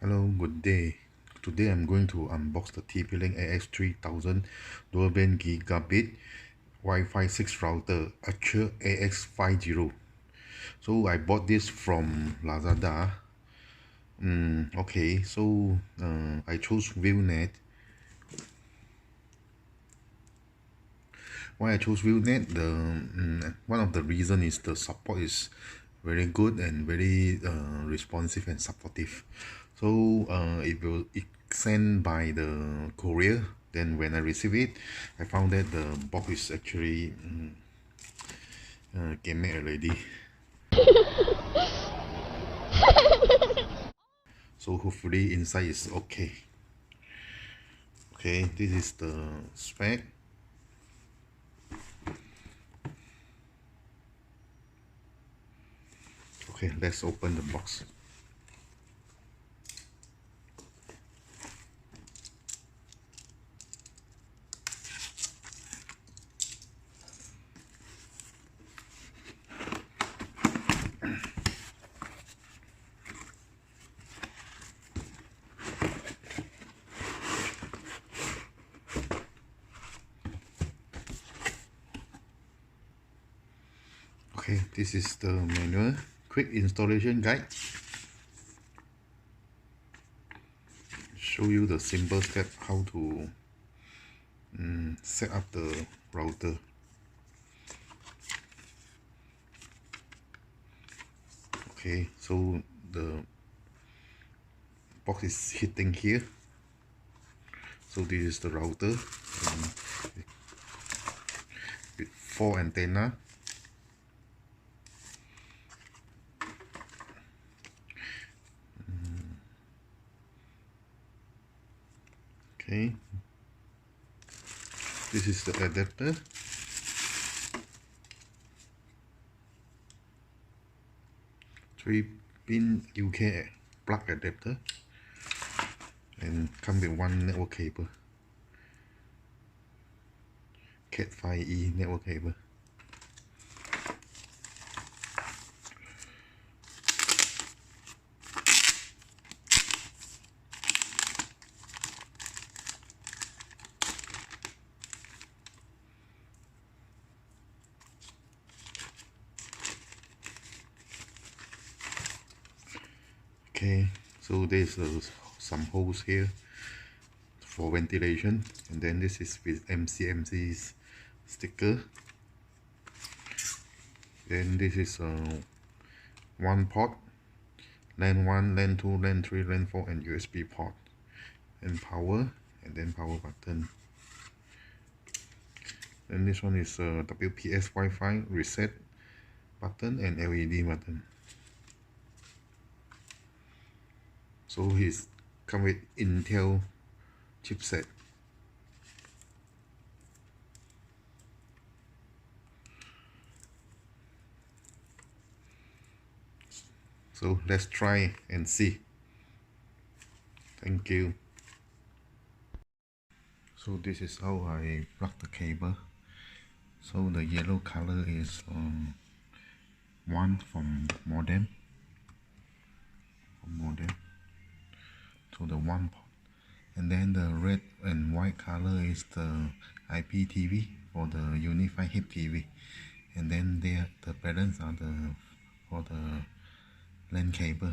Hello, good day. Today I'm going to unbox the TP-Link AX3000 dual band gigabit Wi-Fi 6 router actual AX50. So I bought this from Lazada. Okay, so I chose ViewNet. Why I chose ViewNet? One of the reason is the support is very good and very responsive and supportive. So it sent by the courier. Then when I receive it, I found that the box is actually came made already. So hopefully inside is okay. Okay, this is the spec. Okay, let's open the box. Okay, this is the manual. Quick installation guide. Show you the simple step how to set up the router. Okay, so the box is hitting here. So this is the router with 4 antenna. Okay, this is the adapter. Three-pin UK plug adapter, and come with one network cable, Cat 5e network cable. Okay, so there's some holes here for ventilation, and then this is with MCMC's sticker. Then this is one port, LAN 1, LAN 2, LAN 3, LAN 4, and USB port, and power, and then power button. Then this one is WPS Wi-Fi reset button and LED button. So he's come with Intel chipset. So let's try and see. Thank you. So this is how I plug the cable. So the yellow color is one from modem. So the one port, and then the red and white color is the IPTV for the unified hip TV, and then there the balance are the for the LAN cable.